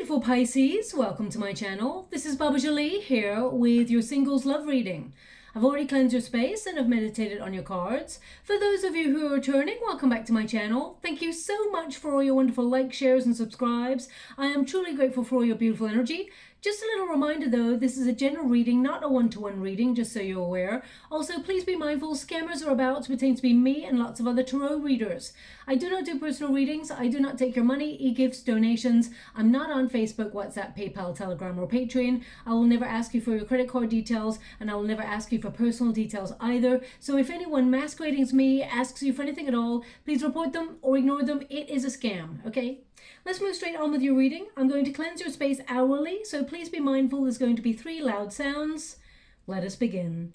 beautiful Pisces, welcome to my channel. This is Baba Jolie here with your singles love reading. I've already cleansed your space and I've meditated on your cards. For those of you who are returning, welcome back to my channel. Thank you so much for all your wonderful likes, shares and subscribes. I am truly grateful for all your beautiful energy. Just a little reminder though, this is a general reading, not a one-to-one reading, just so you're aware. Also, please be mindful, scammers are about to pertain to be me and lots of other tarot readers. I do not do personal readings. I do not take your money, e-gifts, donations. I'm not on Facebook, WhatsApp, PayPal, Telegram or Patreon. I will never ask you for your credit card details and I will never ask you for personal details either. So if anyone masquerading as me asks you for anything at all, please report them or ignore them. It is a scam, okay? Let's move straight on with your reading. I'm going to cleanse your space hourly, so please be mindful there's going to be 3 loud sounds. Let us begin.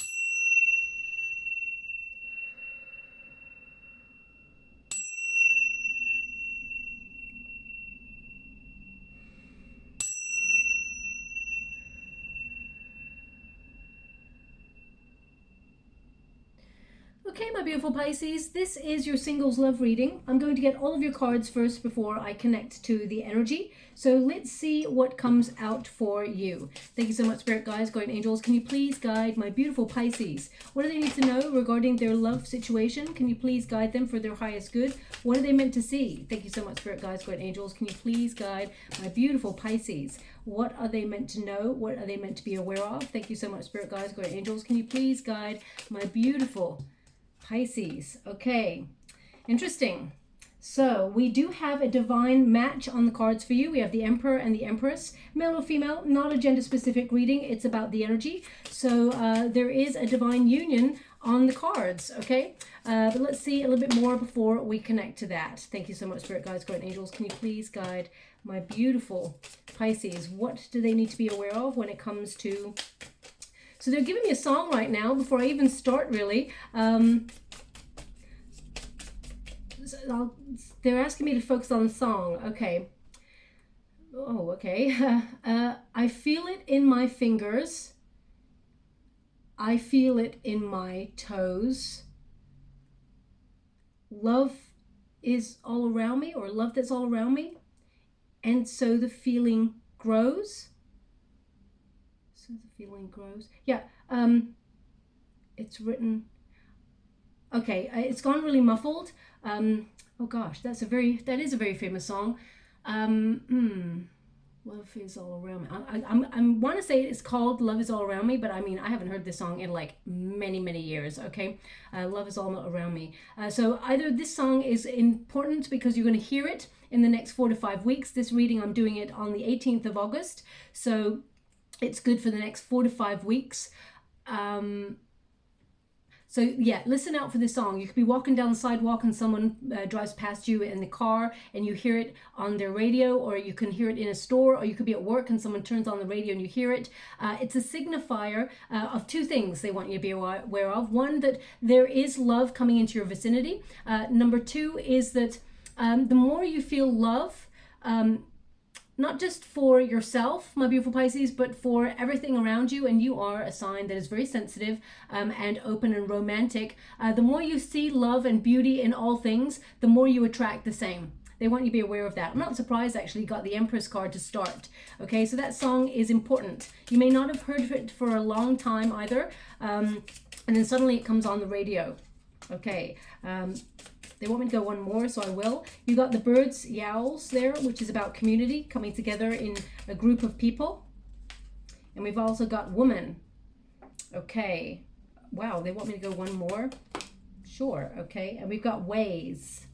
Okay, my beautiful Pisces, this is your singles love reading. I'm going to get all of your cards first before I connect to the energy. So let's see what comes out for you. Thank you so much, Spirit Guides, Guardian Angels. Can you please guide my beautiful Pisces? What do they need to know regarding their love situation? Can you please guide them for their highest good? What are they meant to see? Thank you so much, Spirit Guides, Guardian Angels. Can you please guide my beautiful Pisces? What are they meant to know? What are they meant to be aware of? Thank you so much, Spirit Guides, Guardian Angels. Can you please guide my beautiful Pisces? Okay, interesting. So we do have a divine match on the cards for you. We have the Emperor and the Empress, male or female, not a gender specific reading. It's about the energy. So there is a divine union on the cards, okay? But let's see a little bit more before we connect to that. Thank you so much, Spirit Guides, Guardian Angels. Can you please guide my beautiful Pisces? What do they need to be aware of when it comes to... So they're giving me a song right now before I even start, really. They're asking me to focus on the song. Okay. Oh, okay. I feel it in my fingers. I feel it in my toes. Love is all around me, or love that's all around me. And so the feeling grows. So the feeling grows. Yeah, it's written. Okay, it's gone really muffled. Oh gosh, that is a very famous song. Love is all around me. I want to say it's called Love is All Around Me, but I mean, I haven't heard this song in like many years, okay? Love is all around me. So either this song is important because you're going to hear it in the next 4 to 5 weeks. This reading, I'm doing it on the 18th of August. So it's good for the next 4 to 5 weeks. So yeah, listen out for this song. You could be walking down the sidewalk and someone drives past you in the car and you hear it on their radio, or you can hear it in a store, or you could be at work and someone turns on the radio and you hear it. It's a signifier of 2 things they want you to be aware of. One, that there is love coming into your vicinity. Number 2 is that the more you feel love, not just for yourself, my beautiful Pisces, but for everything around you, and you are a sign that is very sensitive and open and romantic. The more you see love and beauty in all things, the more you attract the same. They want you to be aware of that. I'm not surprised actually you got the Empress card to start. Okay, so that song is important. You may not have heard of it for a long time either, and then suddenly it comes on the radio. Okay, they want me to go one more, so I will. You got the birds, yowls there, which is about community, coming together in a group of people. And we've also got woman. Okay. Wow, they want me to go one more? Sure, okay. And we've got ways.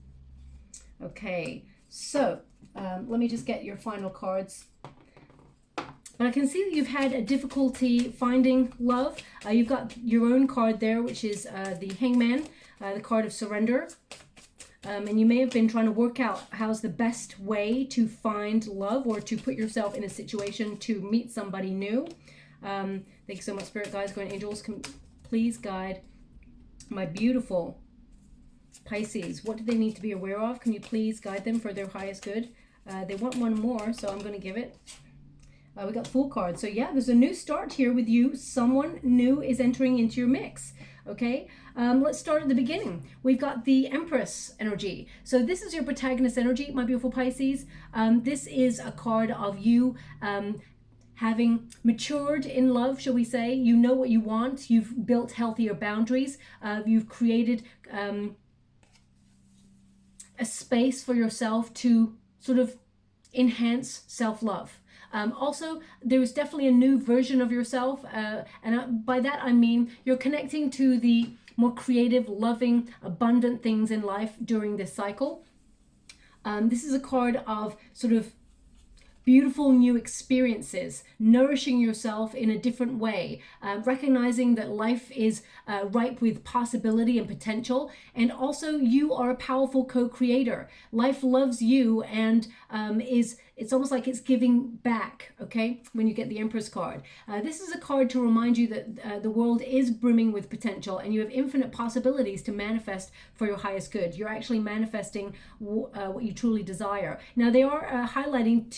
Okay, so let me just get your final cards. But I can see that you've had a difficulty finding love. You've got your own card there, which is the Hangman, the card of surrender. And you may have been trying to work out how's the best way to find love or to put yourself in a situation to meet somebody new. Thank you so much, Spirit Guides, Guardian Angels. Can please guide my beautiful Pisces. What do they need to be aware of? Can you please guide them for their highest good? They want one more, so I'm going to give it. We got Fool card. So yeah, there's a new start here with you. Someone new is entering into your mix. Okay, let's start at the beginning. We've got the Empress energy. So this is your protagonist energy, my beautiful Pisces. This is a card of you having matured in love, shall we say. You know what you want. You've built healthier boundaries. You've created a space for yourself to sort of enhance self-love. Also, there's definitely a new version of yourself, and by that I mean you're connecting to the more creative, loving, abundant things in life during this cycle. This is a card of sort of beautiful new experiences, nourishing yourself in a different way, recognizing that life is ripe with possibility and potential, and also you are a powerful co-creator. Life loves you and it's almost like it's giving back, okay, when you get the Empress card. This is a card to remind you that the world is brimming with potential and you have infinite possibilities to manifest for your highest good. You're actually manifesting what you truly desire. Now, they are highlighting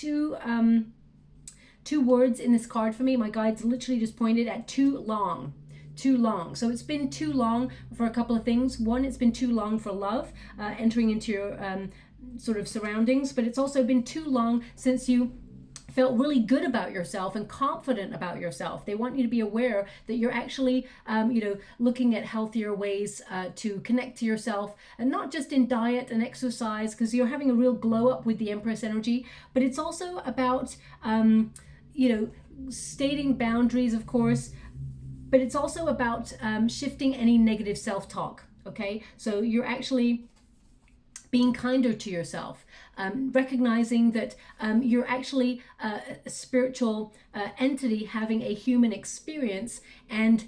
two words in this card for me. My guides literally just pointed at too long. Too long. So it's been too long for a couple of things. One, it's been too long for love, entering into your sort of surroundings, but it's also been too long since you felt really good about yourself and confident about yourself. They want you to be aware that you're actually, looking at healthier ways to connect to yourself, and not just in diet and exercise, because you're having a real glow up with the Empress energy, but it's also about, stating boundaries, of course, but it's also about shifting any negative self-talk, okay? So you're actually being kinder to yourself, recognizing that you're actually a spiritual entity having a human experience, and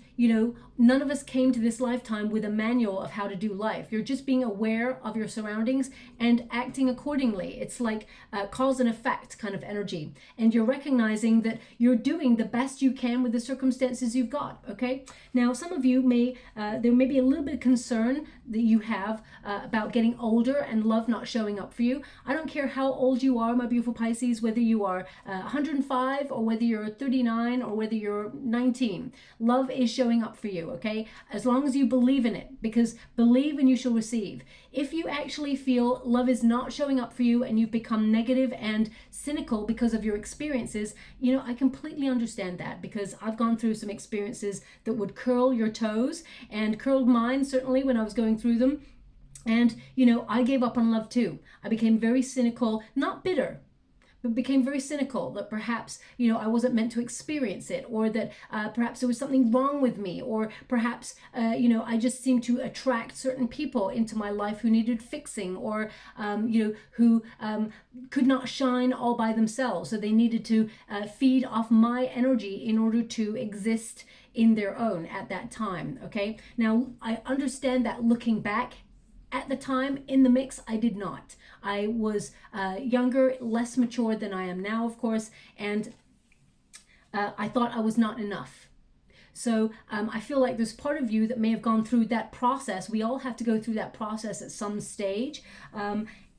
none of us came to this lifetime with a manual of how to do life. You're just being aware of your surroundings and acting accordingly. It's like cause and effect kind of energy, and you're recognizing that you're doing the best you can with the circumstances you've got. Okay, now some of you may there may be a little bit of concern that you have about getting older and love not showing up for you. I don't care how old you are, my beautiful Pisces, whether you are 105 or whether you're 39 or whether you're 19. Love is showing up for you, okay? As long as you believe in it, because believe and you shall receive. If you actually feel love is not showing up for you and you've become negative and cynical because of your experiences, I completely understand that, because I've gone through some experiences that would curl your toes, and curled mine certainly when I was going through them. And, I gave up on love too. I became very cynical, not bitter, but became very cynical that perhaps, I wasn't meant to experience it, or that perhaps there was something wrong with me, or perhaps, I just seemed to attract certain people into my life who needed fixing, or, who could not shine all by themselves. So they needed to feed off my energy in order to exist in their own at that time. Okay. Now, I understand that looking back. At the time in the mix, I did not. I was younger, less mature than I am now, of course, and I thought I was not enough. So I feel like there's part of you that may have gone through that process. We all have to go through that process at some stage.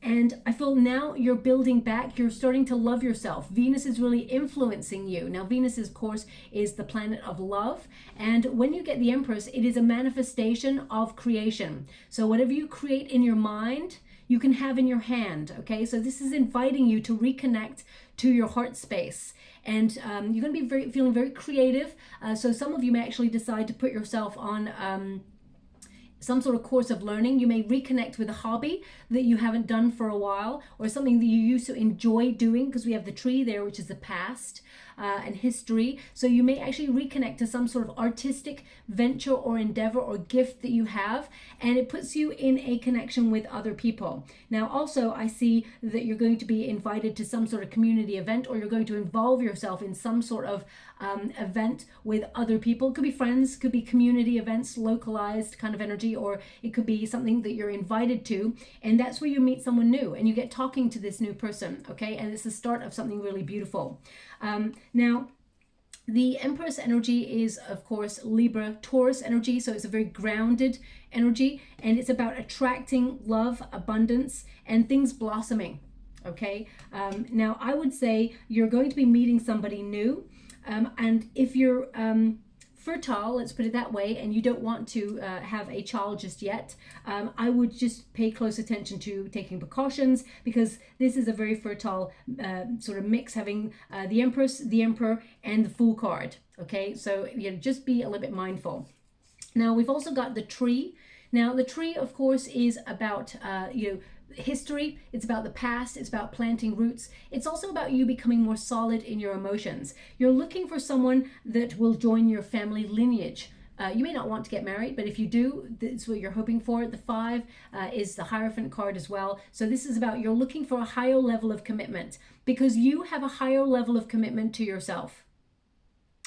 And I feel now you're building back, you're starting to love yourself. Venus is really influencing you. Now, Venus, of course, is the planet of love. And when you get the Empress, it is a manifestation of creation. So whatever you create in your mind, you can have in your hand, okay? So this is inviting you to reconnect to your heart space. And you're going to be feeling very creative. So some of you may actually decide to put yourself on some sort of course of learning. You may reconnect with a hobby that you haven't done for a while, or something that you used to enjoy doing, because we have the tree there, which is the past and history. So you may actually reconnect to some sort of artistic venture or endeavor or gift that you have, and it puts you in a connection with other people. Now, also, I see that you're going to be invited to some sort of community event, or you're going to involve yourself in some sort of event with other people. It could be friends, could be community events, localized kind of energy, or it could be something that you're invited to, and that's where you meet someone new and you get talking to this new person, okay? And it's the start of something really beautiful. Now, the Empress energy is, of course, Libra Taurus energy, so it's a very grounded energy, and it's about attracting love, abundance, and things blossoming, okay? Now, I would say you're going to be meeting somebody new, and if you're fertile, let's put it that way, and you don't want to have a child just yet, I would just pay close attention to taking precautions, because this is a very fertile sort of mix, having the Empress, the Emperor, and the Fool card. Okay, so just be a little bit mindful. Now we've also got the Tree. Now the Tree, of course, is about history. It's about the past. It's about planting roots. It's also about you becoming more solid in your emotions. You're looking for someone that will join your family lineage. You may not want to get married, but if you do, that's what you're hoping for. The 5 is the Hierophant card as well. So this is about you're looking for a higher level of commitment, because you have a higher level of commitment to yourself.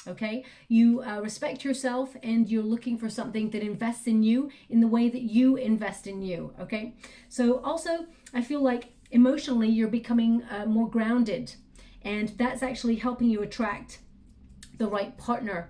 Okay, you respect yourself, and you're looking for something that invests in you in the way that you invest in you. Okay, so also I feel like emotionally you're becoming more grounded, and that's actually helping you attract the right partner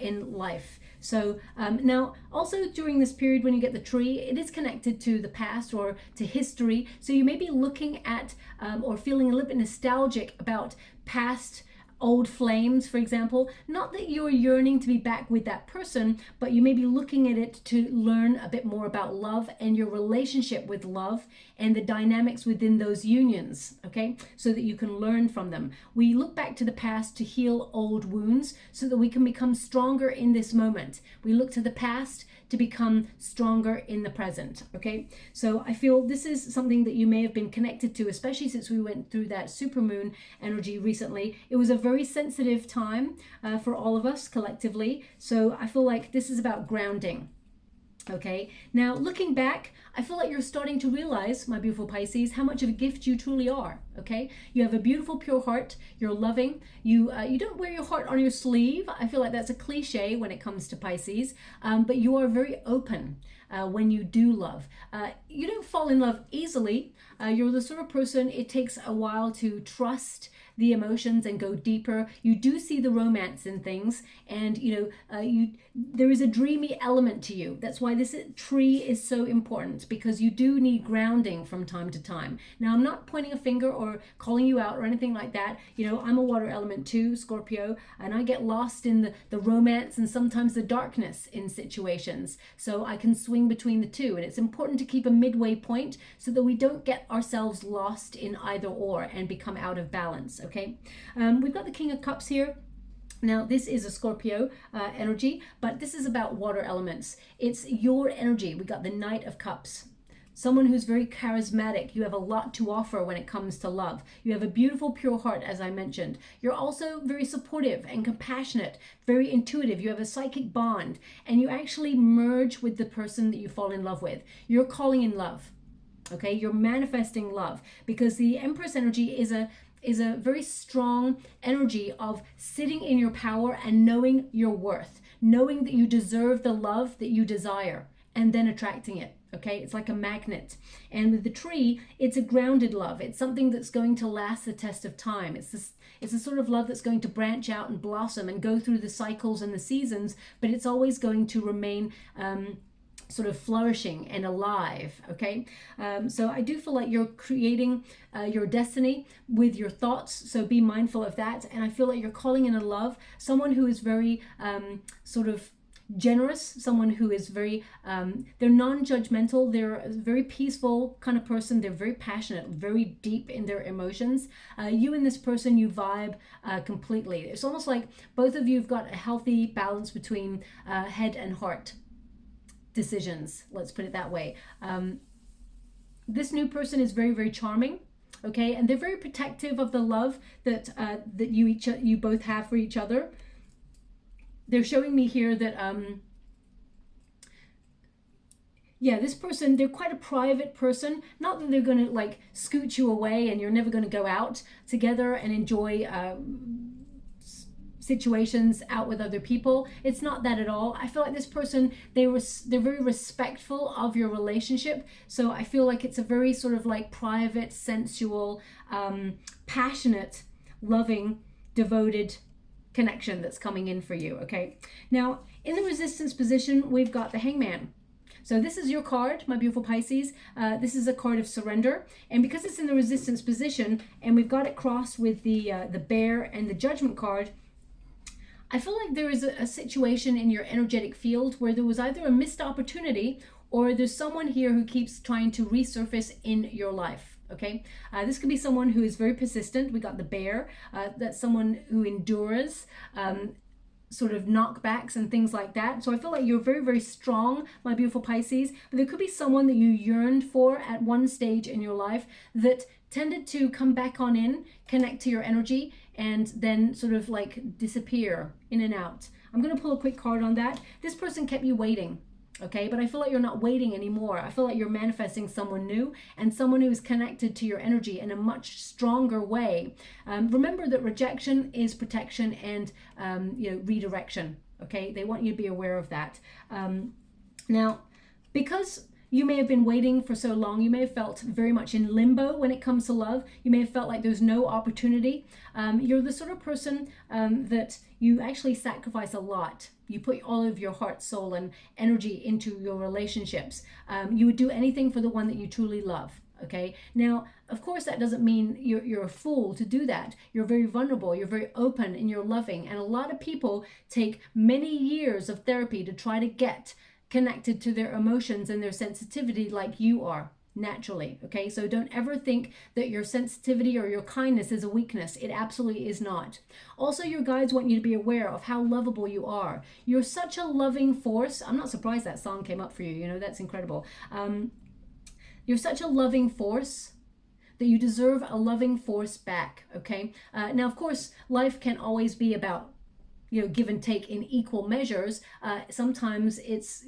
in life. So now also during this period when you get the Tree, it is connected to the past or to history. So you may be looking at or feeling a little bit nostalgic about past old flames, for example. Not that you're yearning to be back with that person, but you may be looking at it to learn a bit more about love and your relationship with love and the dynamics within those unions, okay, so that you can learn from them. We look back to the past to heal old wounds so that we can become stronger in this moment. We look to the past to become stronger in the present. Okay, so I feel this is something that you may have been connected to, especially since we went through that supermoon energy recently. It was a very sensitive time for all of us collectively, so I feel like this is about grounding. Okay, now looking back, I feel like you're starting to realize, my beautiful Pisces, how much of a gift you truly are. Okay, you have a beautiful, pure heart. You're loving. You don't wear your heart on your sleeve. I feel like that's a cliche when it comes to Pisces, but you are very open when you do love. You don't fall in love easily. You're the sort of person it takes a while to trust the emotions and go deeper. You do see the romance in things, and there is a dreamy element to you. That's why this Tree is so important, because you do need grounding from time to time. Now, I'm not pointing a finger or calling you out or anything like that. I'm a water element too, Scorpio, and I get lost in the romance and sometimes the darkness in situations. So I can swing between the two, and it's important to keep a midway point so that we don't get ourselves lost in either or and become out of balance. Okay, we've got the King of Cups here. Now, this is a Scorpio energy, but this is about water elements. It's your energy. We got the Knight of Cups. Someone who's very charismatic. You have a lot to offer when it comes to love. You have a beautiful, pure heart, as I mentioned. You're also very supportive and compassionate, very intuitive. You have a psychic bond, and you actually merge with the person that you fall in love with. You're calling in love. Okay, you're manifesting love, because the Empress energy is a very strong energy of sitting in your power and knowing your worth, knowing that you deserve the love that you desire, and then attracting it. Okay, it's like a magnet. And with the Tree, it's a grounded love. It's something that's going to last the test of time. It's a sort of love that's going to branch out and blossom and go through the cycles and the seasons, but it's always going to remain sort of flourishing and alive. Okay, so I do feel like you're creating your destiny with your thoughts, so be mindful of that. And I feel like you're calling in a love, someone who is very sort of generous, someone who is very they're non-judgmental, they're a very peaceful kind of person, they're very passionate, very deep in their emotions. You and this person, you vibe completely. It's almost like both of you have got a healthy balance between head and heart decisions, let's put it that way. This new person is very, very charming. Okay, and they're very protective of the love that you both have for each other. They're showing me here that this person, they're quite a private person. Not that they're going to like scoot you away and you're never going to go out together and enjoy situations out with other people. It's not that at all. I feel like this person, they're very respectful of your relationship. So I feel like it's a very sort of like private, sensual, passionate, loving, devoted connection that's coming in for you. Okay, now in the resistance position, we've got the Hangman. So this is your card, my beautiful Pisces. This is a card of surrender, and because it's in the resistance position and we've got it crossed with the Bear and the Judgment card, I feel like there is a situation in your energetic field where there was either a missed opportunity or there's someone here who keeps trying to resurface in your life. Okay, this could be someone who is very persistent. We got the bear. That's someone who endures sort of knockbacks and things like that. So I feel like you're very, very strong, my beautiful Pisces. But there could be someone that you yearned for at one stage in your life that tended to come back on in, connect to your energy, and then sort of like disappear in and out. I'm going to pull a quick card on that. This person kept you waiting. Okay, but I feel like you're not waiting anymore. I feel like you're manifesting someone new and someone who is connected to your energy in a much stronger way. Remember that rejection is protection and redirection. Okay, they want you to be aware of that. Now, because you may have been waiting for so long, you may have felt very much in limbo when it comes to love. You may have felt like there's no opportunity. You're the sort of person that you actually sacrifice a lot. You put all of your heart, soul, and energy into your relationships. You would do anything for the one that you truly love. Okay. Now, of course, that doesn't mean you're a fool to do that. You're very vulnerable. You're very open and you're loving. And a lot of people take many years of therapy to try to get connected to their emotions and their sensitivity like you are naturally. Okay, so don't ever think that your sensitivity or your kindness is a weakness. It absolutely is not. Also, your guides want you to be aware of how lovable you are. You're such a loving force. I'm not surprised that song came up for you. You know, that's incredible. You're such a loving force that you deserve a loving force back. Okay, now of course life can always be about give and take in equal measures. Sometimes it's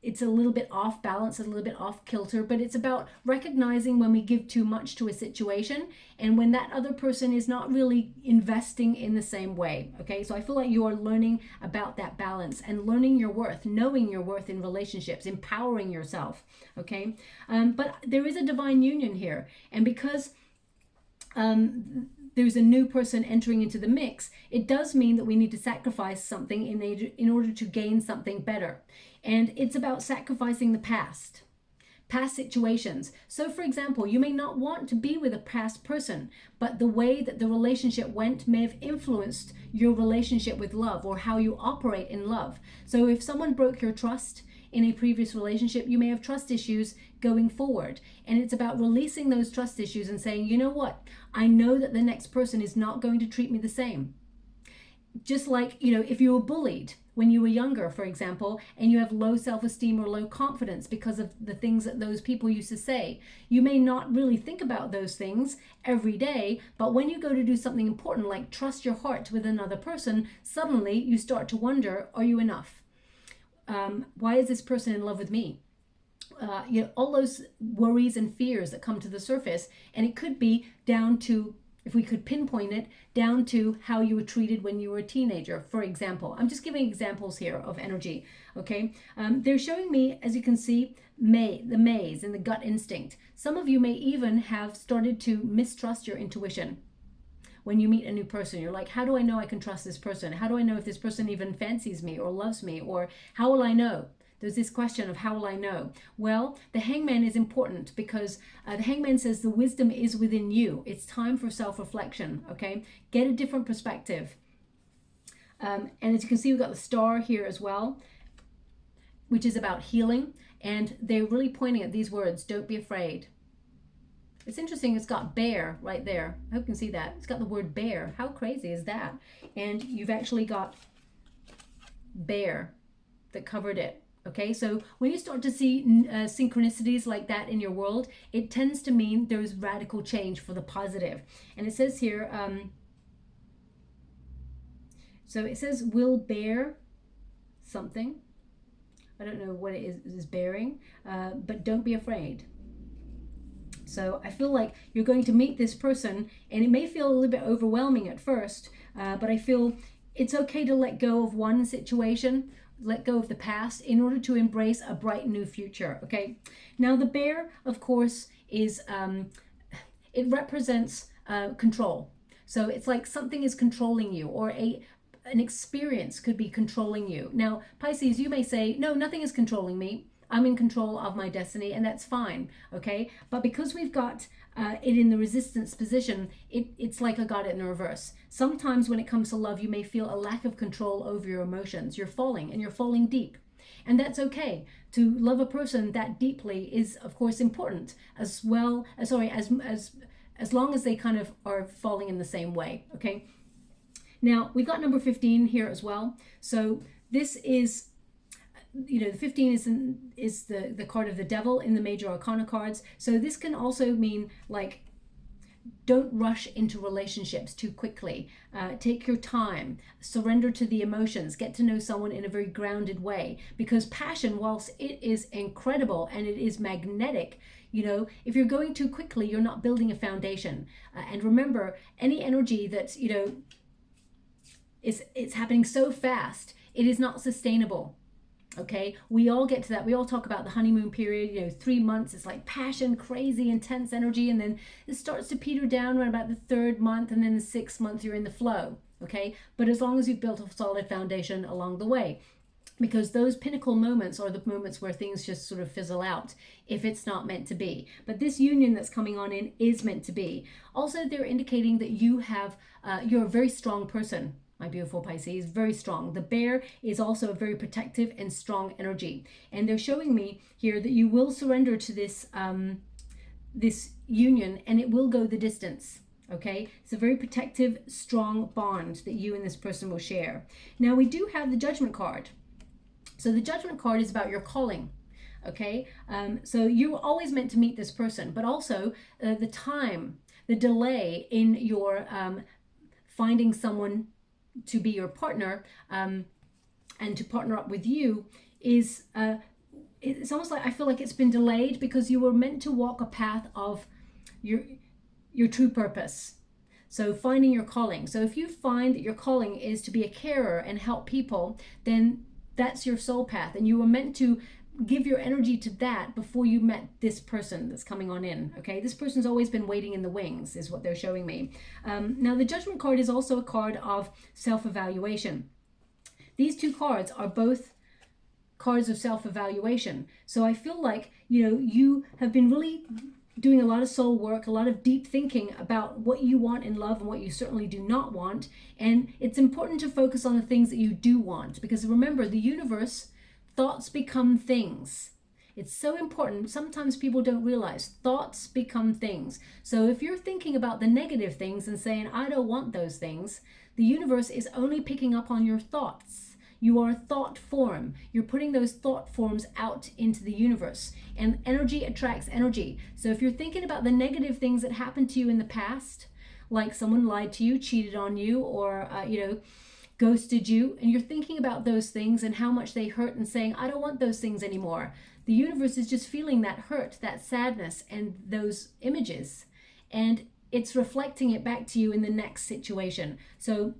it's a little bit off balance, a little bit off kilter, but it's about recognizing when we give too much to a situation and when that other person is not really investing in the same way. Okay, so I feel like you are learning about that balance and learning your worth, knowing your worth in relationships, empowering yourself. Okay, but there is a divine union here, and because there's a new person entering into the mix, it does mean that we need to sacrifice something in order to gain something better. And it's about sacrificing the past situations. So for example, you may not want to be with a past person, but the way that the relationship went may have influenced your relationship with love or how you operate in love. So if someone broke your trust in a previous relationship, you may have trust issues going forward. And it's about releasing those trust issues and saying, you know what? I know that the next person is not going to treat me the same. Just like, if you were bullied when you were younger, for example, and you have low self-esteem or low confidence because of the things that those people used to say, you may not really think about those things every day, but when you go to do something important like trust your heart with another person, suddenly you start to wonder, are you enough? Why is this person in love with me? All those worries and fears that come to the surface, and it could be down to, if we could pinpoint it, down to how you were treated when you were a teenager, for example. I'm just giving examples here of energy, okay? They're showing me, as you can see, the maze and the gut instinct. Some of you may even have started to mistrust your intuition. When you meet a new person, you're like, how do I know I can trust this person? How do I know if this person even fancies me or loves me? Or how will I know? There's this question of how will I know? Well, the hangman is important because the hangman says the wisdom is within you. It's time for self-reflection, okay? Get a different perspective. And as you can see, we've got the star here as well, which is about healing. And they're really pointing at these words, don't be afraid. It's interesting, it's got bear right there. I hope you can see that. It's got the word bear. How crazy is that? And you've actually got bear that covered it. Okay, so when you start to see synchronicities like that in your world, it tends to mean there's radical change for the positive. And it says here, so it says will bear something. I don't know what it is bearing, but don't be afraid. So I feel like you're going to meet this person and it may feel a little bit overwhelming at first, but I feel it's okay to let go of one situation, let go of the past in order to embrace a bright new future. Okay. Now the bear, of course, is, it represents control. So it's like something is controlling you, or an experience could be controlling you. Now, Pisces, you may say, no, nothing is controlling me. I'm in control of my destiny, and that's fine, okay? But because we've got it in the resistance position, it's like I got it in the reverse. Sometimes when it comes to love, you may feel a lack of control over your emotions. You're falling, and you're falling deep. And that's okay. To love a person that deeply is, of course, important, as well as, as long as they kind of are falling in the same way, okay? Now, we've got number 15 here as well. So this is, you know, the 15 is the card of the devil in the major arcana cards. So this can also mean, like, don't rush into relationships too quickly. Take your time, surrender to the emotions, get to know someone in a very grounded way. Because passion, whilst it is incredible and it is magnetic, you know, if you're going too quickly, you're not building a foundation. And remember, any energy that's, you know, it's happening so fast, it is not sustainable. Okay, we all get to that. We all talk about the honeymoon period, you know, 3 months, it's like passion, crazy, intense energy, and then it starts to peter down around about the 3rd month, and then the 6th month you're in the flow, okay? But as long as you've built a solid foundation along the way, because those pinnacle moments are the moments where things just sort of fizzle out if it's not meant to be. But this union that's coming on in is meant to be. Also, they're indicating that you have, you're a very strong person. My beautiful Pisces, very strong. The bear is also a very protective and strong energy. And they're showing me here that you will surrender to this, this union, and it will go the distance. Okay, it's a very protective, strong bond that you and this person will share. Now, we do have the Judgment card. So the Judgment card is about your calling. Okay, so you're always meant to meet this person, but also the time, the delay in your finding someone to be your partner and to partner up with you is it's almost like I feel like it's been delayed because you were meant to walk a path of your true purpose. So finding your calling. So if you find that your calling is to be a carer and help people, then that's your soul path, and you were meant to give your energy to that before you met this person that's coming on in. Okay, this person's always been waiting in the wings is what they're showing me. Now the Judgment card is also a card of self-evaluation. These two cards are both cards of self-evaluation. So I feel like, you know, you have been really doing a lot of soul work, a lot of deep thinking about what you want in love and what you certainly do not want. And it's important to focus on the things that you do want, because remember, the universe, thoughts become things. It's so important. Sometimes people don't realize thoughts become things. So if you're thinking about the negative things and saying, I don't want those things, the universe is only picking up on your thoughts. You are a thought form. You're putting those thought forms out into the universe, and energy attracts energy. So if you're thinking about the negative things that happened to you in the past, like someone lied to you, cheated on you, or, you know, ghosted you, and you're thinking about those things and how much they hurt and saying, I don't want those things anymore. The universe is just feeling that hurt, that sadness, and those images, and it's reflecting it back to you in the next situation. So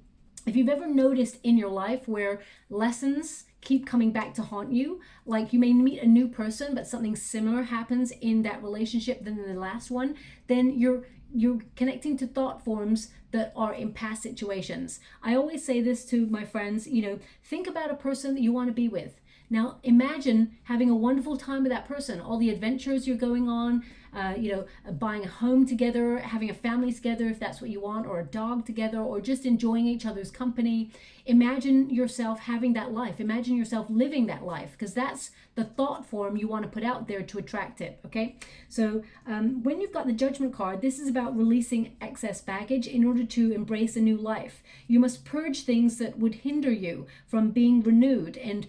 if you've ever noticed in your life where lessons keep coming back to haunt you, like you may meet a new person, but something similar happens in that relationship than in the last one, then you're connecting to thought forms that are in past situations. I always say this to my friends, you know, think about a person that you want to be with. Now imagine having a wonderful time with that person, all the adventures you're going on, you know, buying a home together, having a family together if that's what you want, or a dog together, or just enjoying each other's company. Imagine yourself having that life. Imagine yourself living that life, because that's the thought form you want to put out there to attract it, okay? So when you've got the Judgment card, this is about releasing excess baggage in order to embrace a new life. You must purge things that would hinder you from being renewed and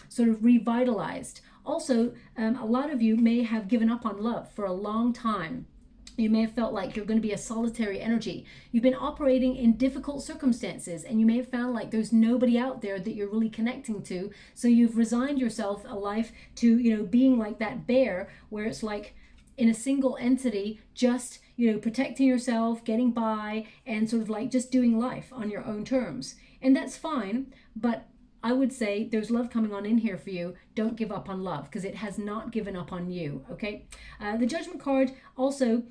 sort of revitalized. Also, a lot of you may have given up on love for a long time. You may have felt like you're going to be a solitary energy. You've been operating in difficult circumstances, and you may have found like there's nobody out there that you're really connecting to. So you've resigned yourself a life to, you know, being like that bear, where it's like in a single entity, just, you know, protecting yourself, getting by, and sort of like just doing life on your own terms. And that's fine, but I would say there's love coming on in here for you. Don't give up on love, because it has not given up on you, okay? The Judgment card also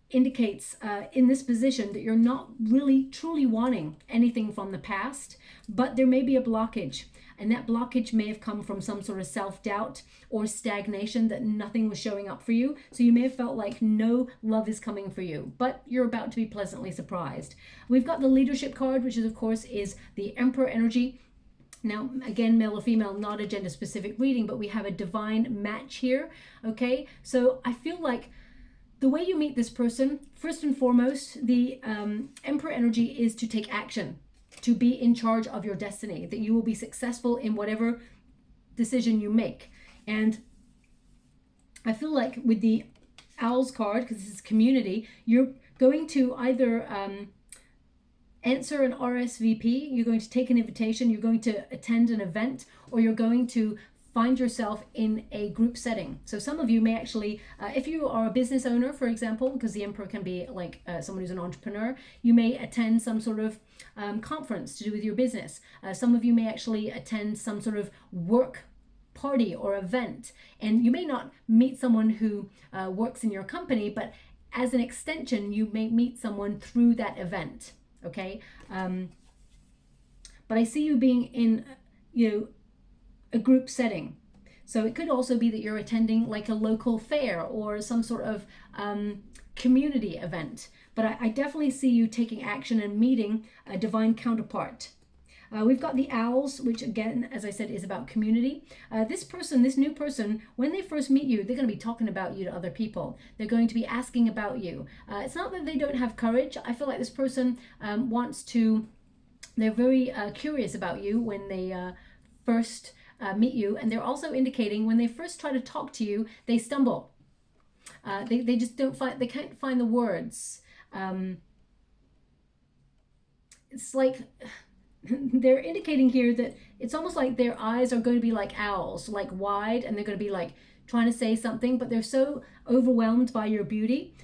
indicates in this position that you're not really truly wanting anything from the past, but there may be a blockage. and that blockage may have come from some sort of self-doubt or stagnation, that nothing was showing up for you. So you may have felt like no love is coming for you, but you're about to be pleasantly surprised. We've got the leadership card, which is of course is the Emperor energy. Now, again, male or female, not a gender specific reading, but we have a divine match here. Okay, so I feel like the way you meet this person, first and foremost, the Emperor energy is to take action, to be in charge of your destiny, that you will be successful in whatever decision you make. And I feel like with the Owls card, because this is community, you're going to either answer an RSVP, you're going to take an invitation, you're going to attend an event, or you're going to find yourself in a group setting. So some of you may actually, if you are a business owner, for example, because the Emperor can be like someone who's an entrepreneur, you may attend some sort of conference to do with your business. Some of you may actually attend some sort of work party or event, and you may not meet someone who works in your company, but as an extension, you may meet someone through that event. Okay, but I see you being in, a group setting. So it could also be that you're attending like a local fair or some sort of community event. But I definitely see you taking action and meeting a divine counterpart. We've got the Owls, which again, as I said, is about community. This new person, when they first meet you, they're going to be talking about you to other people. They're going to be asking about you. It's not that they don't have courage. I feel like this person they're very curious about you when they first meet you. And they're also indicating when they first try to talk to you, they stumble. They just they can't find the words. It's like they're indicating here that it's almost like their eyes are going to be like owls, like wide, and they're going to be like trying to say something, but they're so overwhelmed by your beauty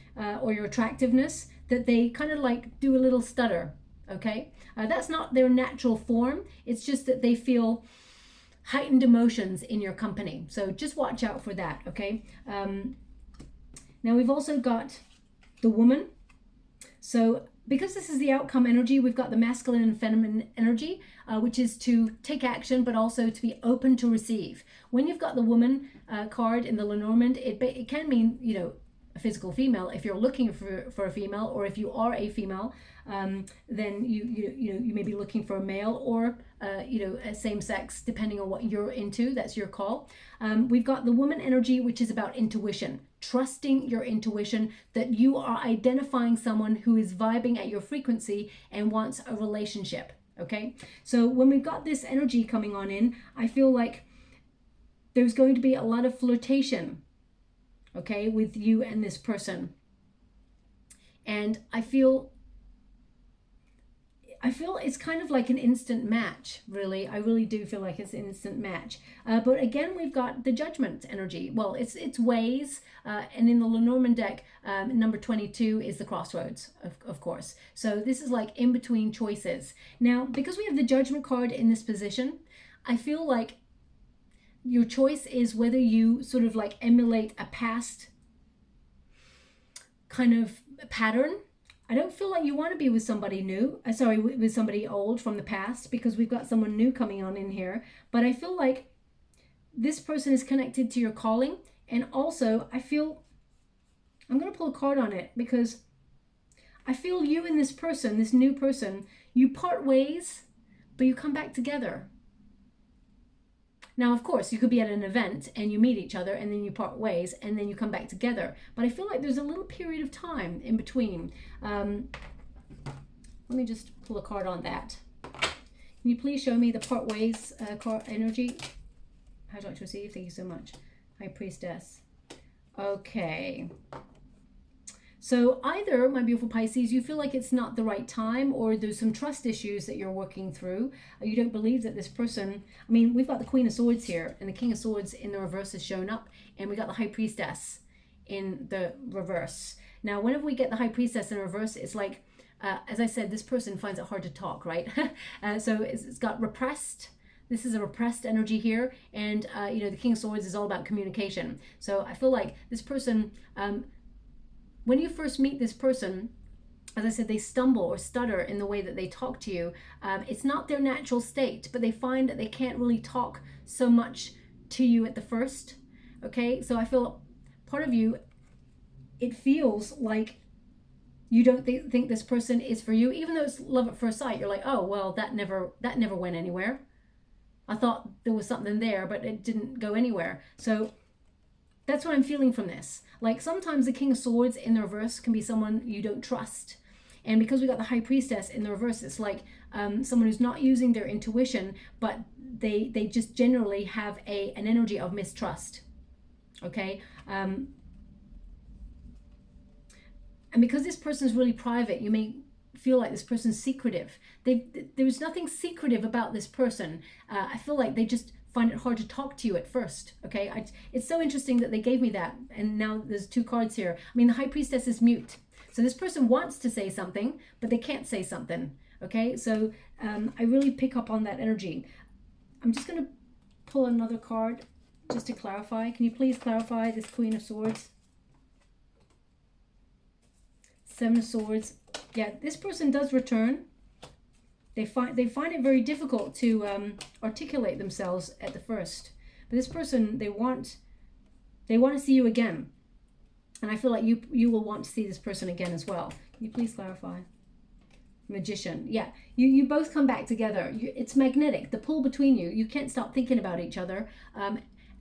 or your attractiveness that they kind of like do a little stutter. Okay, that's not their natural form. It's just that they feel heightened emotions in your company. So just watch out for that. Okay. Now we've also got the Woman. So because this is the outcome energy, we've got the masculine and feminine energy, which is to take action, but also to be open to receive. When you've got the Woman card in the Lenormand, it can mean, a physical female. If you're looking for a female, or if you are a female, then you may be looking for a male, or a same sex, depending on what you're into. That's your call. We've got the Woman energy, which is about intuition, trusting your intuition, that you are identifying someone who is vibing at your frequency and wants a relationship. Okay, so when we've got this energy coming on in, I feel like there's going to be a lot of flirtation, okay, with you and this person. And I feel it's kind of like an instant match, really. I really do feel like it's an instant match. But again, we've got the Judgment energy. Well, it's ways, and in the Lenormand deck, number 22 is the Crossroads, of course. So this is like in between choices. Now, because we have the Judgment card in this position, I feel like your choice is whether you sort of like emulate a past kind of pattern. I don't feel like you want to be with somebody new, with somebody old from the past, because we've got someone new coming on in here. But I feel like this person is connected to your calling. And also I feel, I'm going to pull a card on it, because I feel you and this person, this new person, you part ways, but you come back together. Now, of course, you could be at an event and you meet each other and then you part ways and then you come back together. But I feel like there's a little period of time in between. Let me just pull a card on that. Can you please show me the part ways card energy? How do I receive? Thank you so much. High Priestess. Okay. So either, my beautiful Pisces, you feel like it's not the right time, or there's some trust issues that you're working through. You don't believe that this person, I mean, we've got the Queen of Swords here, and the King of Swords in the reverse has shown up, and we got the High Priestess in the reverse. Now, whenever we get the High Priestess in reverse, it's like, as I said, this person finds it hard to talk, right? So it's got repressed. This is a repressed energy here, and the King of Swords is all about communication. So I feel like this person, when you first meet this person, as I said, they stumble or stutter in the way that they talk to you. It's not their natural state, but they find that they can't really talk so much to you at the first. Okay, so I feel part of you, it feels like you don't think this person is for you, even though it's love at first sight. You're like, oh, well, that never went anywhere. I thought there was something there, but it didn't go anywhere. So that's what I'm feeling from this. Like sometimes the King of Swords in the reverse can be someone you don't trust. And because we got the High Priestess in the reverse, it's like someone who's not using their intuition, but they just generally have an energy of mistrust. Okay? And because this person is really private, you may feel like this person's secretive. There's nothing secretive about this person. I feel like they just find it hard to talk to you at first. Okay, it's so interesting that they gave me that, and now there's 2 cards here. I mean, the High Priestess is mute, so this person wants to say something, but they can't say something. Okay, so I really pick up on that energy. I'm just going to pull another card just to clarify. Can you please clarify this Queen of Swords? 7 of Swords. Yeah, this person does return. They find it very difficult to articulate themselves at the first. But this person, they want to see you again. And I feel like you will want to see this person again as well. Can you please clarify? Magician. Yeah, you both come back together. It's magnetic. The pull between you. You can't stop thinking about each other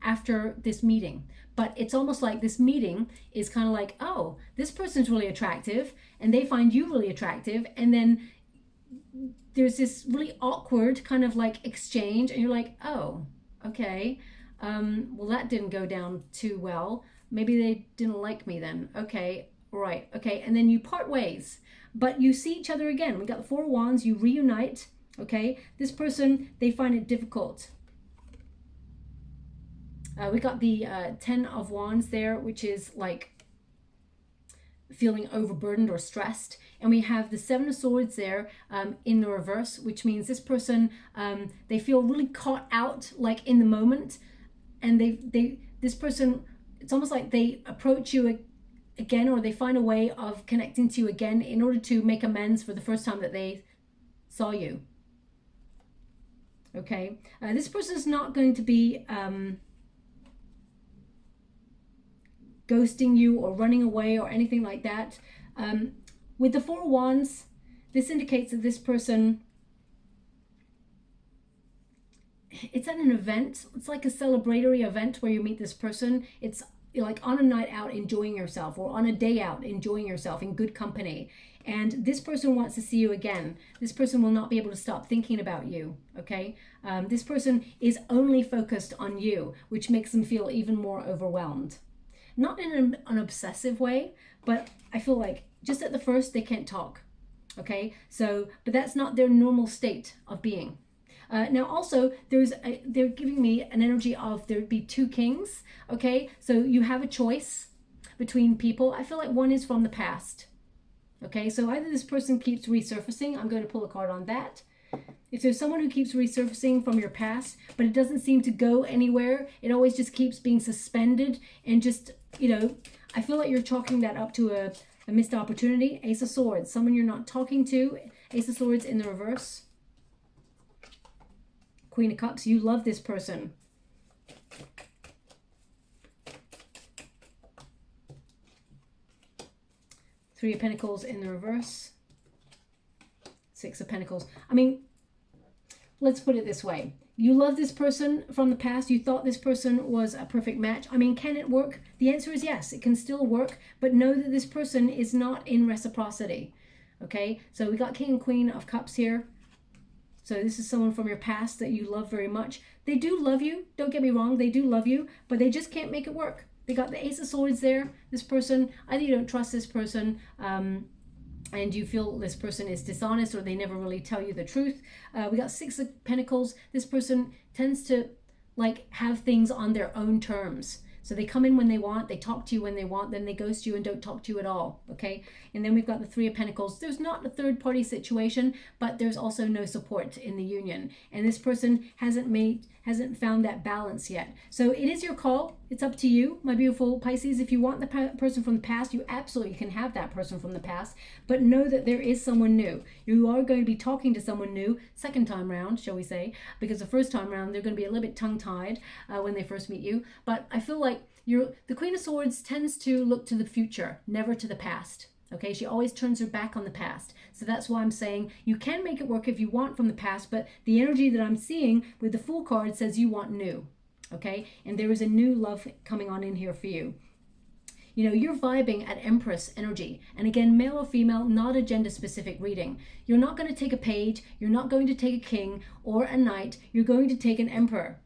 after this meeting. But it's almost like this meeting is kind of like, oh, this person's really attractive, and they find you really attractive, and then there's this really awkward kind of like exchange, and you're like, oh, okay, well, that didn't go down too well. Maybe they didn't like me then. Okay, right, okay, and then you part ways, but you see each other again. We got the 4 of Wands, you reunite, okay? This person, they find it difficult. We got the 10 of Wands there, which is like feeling overburdened or stressed. And we have the 7 of Swords there in the reverse, which means this person, they feel really caught out, like in the moment. And this person, it's almost like they approach you again, or they find a way of connecting to you again in order to make amends for the first time that they saw you. Okay, this person is not going to be ghosting you or running away or anything like that. With the 4 of Wands, this indicates that this person, it's at an event. It's like a celebratory event where you meet this person. It's like on a night out enjoying yourself, or on a day out enjoying yourself in good company. And this person wants to see you again. This person will not be able to stop thinking about you, okay? This person is only focused on you, which makes them feel even more overwhelmed. Not in an obsessive way, but I feel like just at the first they can't talk, okay? So, but that's not their normal state of being. Now also, they're giving me an energy of there'd be 2 kings, okay? So you have a choice between people. I feel like one is from the past, okay? So either this person keeps resurfacing. I'm going to pull a card on that. If there's someone who keeps resurfacing from your past, but it doesn't seem to go anywhere, it always just keeps being suspended and just, you know, I feel like you're chalking that up to a missed opportunity. Ace of Swords, someone you're not talking to. Ace of Swords in the reverse. Queen of Cups, you love this person. Three of Pentacles in the reverse. 6 of Pentacles. I mean, let's put it this way. You love this person from the past. You thought this person was a perfect match. I mean, can it work? The answer is yes, it can still work, but know that this person is not in reciprocity. Okay, so we got King and Queen of Cups here. So this is someone from your past that you love very much. They do love you, don't get me wrong, they do love you, but they just can't make it work. They got the Ace of Swords there. This person, either you don't trust this person, and you feel this person is dishonest, or they never really tell you the truth. We got 6 of Pentacles. This person tends to like have things on their own terms. So they come in when they want, they talk to you when they want, then they ghost you and don't talk to you at all, okay? And then we've got the 3 of Pentacles. There's not a third party situation, but there's also no support in the union. And this person hasn't found that balance yet. So it is your call. it's up to you, my beautiful Pisces. If you want the person from the past, you absolutely can have that person from the past, but know that there is someone new. You are going to be talking to someone new second time round, shall we say, because the first time round they're going to be a little bit tongue-tied when they first meet you. But I feel like the Queen of Swords tends to look to the future, never to the past. Okay, she always turns her back on the past. So that's why I'm saying you can make it work if you want from the past, but the energy that I'm seeing with the Fool card says you want new. Okay, and there is a new love coming on in here for you. You know, you're vibing at Empress energy. And again, male or female, not a gender specific reading. You're not going to take a page, you're not going to take a king or a knight, you're going to take an emperor.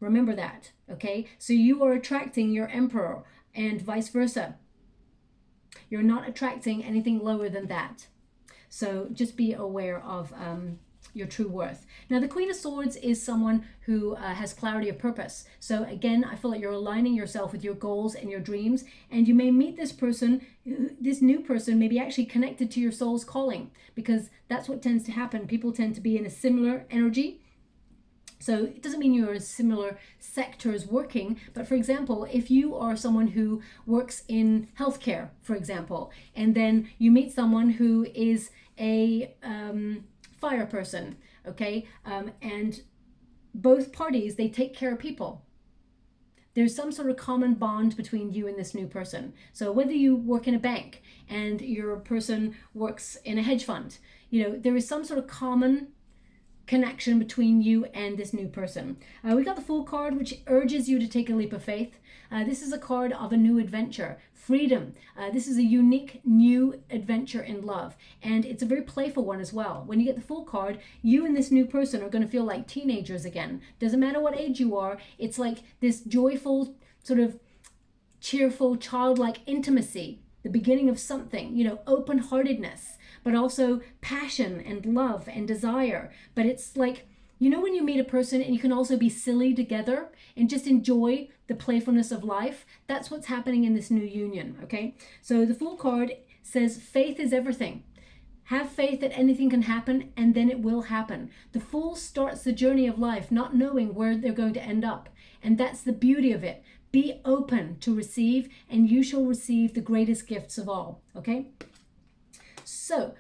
Remember that, okay? So you are attracting your emperor and vice versa. You're not attracting anything lower than that. So just be aware of your true worth. Now, the Queen of Swords is someone who has clarity of purpose. So again, I feel like you're aligning yourself with your goals and your dreams, and you may meet this person, this new person may be actually connected to your soul's calling, because that's what tends to happen. People tend to be in a similar energy. So it doesn't mean you're in similar sectors working, but for example, if you are someone who works in healthcare, for example, and then you meet someone who is a fire person, okay, and both parties, they take care of people. There's some sort of common bond between you and this new person. So whether you work in a bank and your person works in a hedge fund, you know, there is some sort of common connection between you and this new person. We got the Fool card, which urges you to take a leap of faith. This is a card of a new adventure, freedom. This is a unique new adventure in love, and it's a very playful one as well. When you get the Fool card, you and this new person are going to feel like teenagers again. Doesn't matter what age you are, it's like this joyful, sort of cheerful, childlike intimacy, the beginning of something, you know, open-heartedness, but also passion and love and desire. But it's like, you know, when you meet a person and you can also be silly together and just enjoy the playfulness of life, that's what's happening in this new union, okay? So the Fool card says faith is everything. Have faith that anything can happen, and then it will happen. The Fool starts the journey of life not knowing where they're going to end up, and that's the beauty of it. Be open to receive, and you shall receive the greatest gifts of all, okay? So,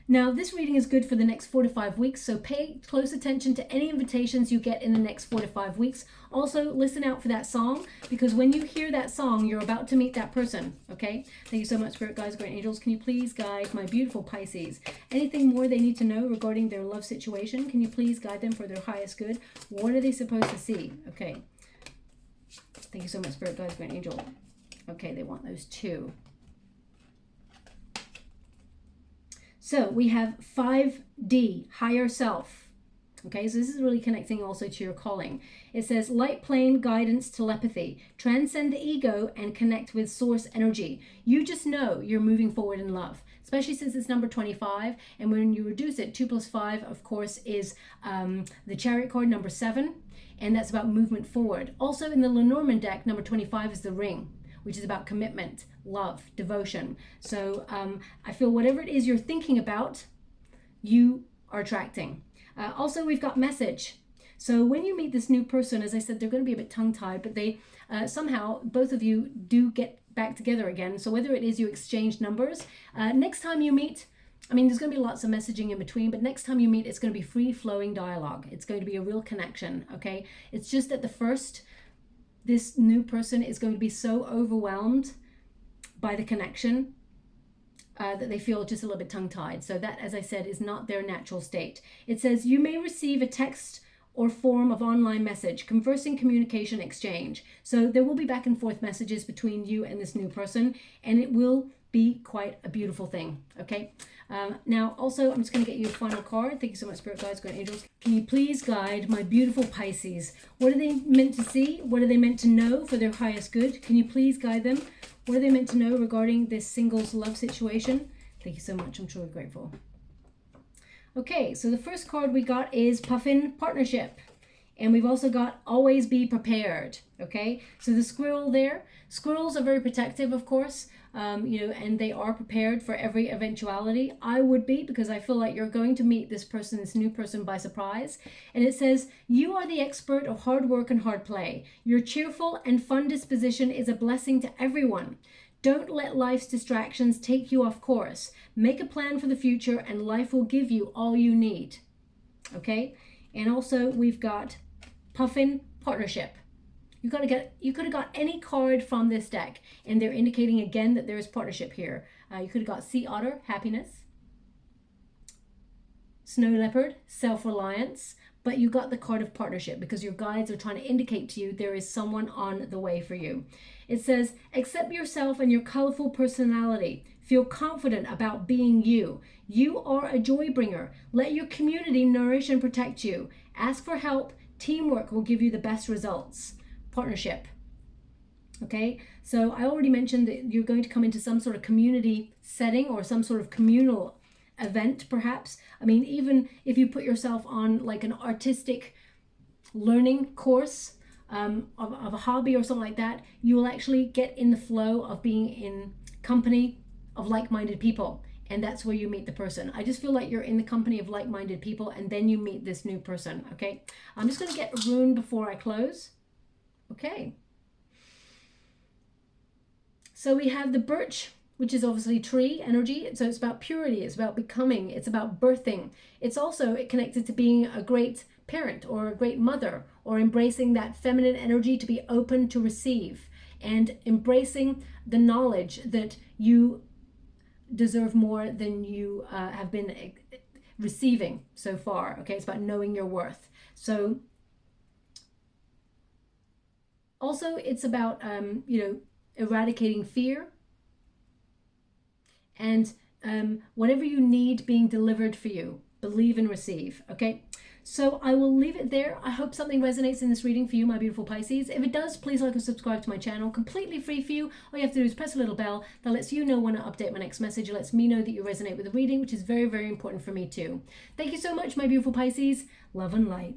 now this reading is good for the next 4 to 5 weeks, so pay close attention to any invitations you get in the next 4 to 5 weeks. Also, listen out for that song, because when you hear that song, you're about to meet that person, okay? Thank you so much, Spirit Guides, Great Angels. Can you please guide my beautiful Pisces? Anything more they need to know regarding their love situation? Can you please guide them for their highest good? What are they supposed to see? Okay. Thank you so much, Spirit Guides, Great Angel. Okay, they want those two. So we have 5D, higher self. Okay, so this is really connecting also to your calling. It says light plane guidance telepathy. Transcend the ego and connect with source energy. You just know you're moving forward in love, especially since it's number 25. And when you reduce it, 2 plus 5, of course, is the Chariot card, number 7. And that's about movement forward. Also in the Lenormand deck, number 25 is the Ring, which is about commitment, love, devotion. So I feel whatever it is you're thinking about, you are attracting. Also, we've got message. So when you meet this new person, as I said, they're going to be a bit tongue-tied, but they somehow, both of you do get back together again. So whether it is you exchange numbers, next time you meet, I mean, there's going to be lots of messaging in between, but next time you meet, it's going to be free-flowing dialogue. It's going to be a real connection, okay? It's just at the first, this new person is going to be so overwhelmed by the connection that they feel just a little bit tongue-tied. So that, as I said, is not their natural state. It says, you may receive a text or form of online message, conversing, communication, exchange. So there will be back and forth messages between you and this new person, and it will be quite a beautiful thing, okay? Now, also, I'm just going to get you a final card. Thank you so much, Spirit Guides, Great Angels. Can you please guide my beautiful Pisces? What are they meant to see? What are they meant to know for their highest good? Can you please guide them? What are they meant to know regarding this singles love situation? Thank you so much. I'm truly grateful. Okay, so the first card we got is Puffin Partnership. And we've also got always be prepared, okay? So the squirrel there, squirrels are very protective, of course, you know, and they are prepared for every eventuality. I would be, because I feel like you're going to meet this person, this new person, by surprise. And it says, you are the expert of hard work and hard play. Your cheerful and fun disposition is a blessing to everyone. Don't let life's distractions take you off course. Make a plan for the future and life will give you all you need, okay? And also we've got Puffin, partnership. You could have got any card from this deck, and they're indicating again that there is partnership here. You could have got Sea Otter, happiness, Snow Leopard, self-reliance, but you got the card of partnership because your guides are trying to indicate to you there is someone on the way for you. It says, accept yourself and your colorful personality. Feel confident about being you. You are a joy bringer. Let your community nourish and protect you. Ask for help. Teamwork will give you the best results. Partnership. Okay, so I already mentioned that you're going to come into some sort of community setting or some sort of communal event, perhaps. I mean, even if you put yourself on like an artistic learning course of a hobby or something like that, you will actually get in the flow of being in company of like-minded people. And that's where you meet the person. I just feel like you're in the company of like-minded people and then you meet this new person, okay? I'm just going to get a rune before I close. Okay. So we have the birch, which is obviously tree energy. So it's about purity, it's about becoming, it's about birthing. It's also connected to being a great parent or a great mother, or embracing that feminine energy to be open to receive and embracing the knowledge that you deserve more than you have been receiving so far. Okay, it's about knowing your worth. So also it's about you know, eradicating fear and whatever you need being delivered for you. Believe and receive. Okay, so I will leave it there. I hope something resonates in this reading for you, my beautiful Pisces. If it does, please like and subscribe to my channel. Completely free for you. All you have to do is press a little bell that lets you know when I update my next message. It lets me know that you resonate with the reading, which is very, very important for me too. Thank you so much, my beautiful Pisces. Love and light.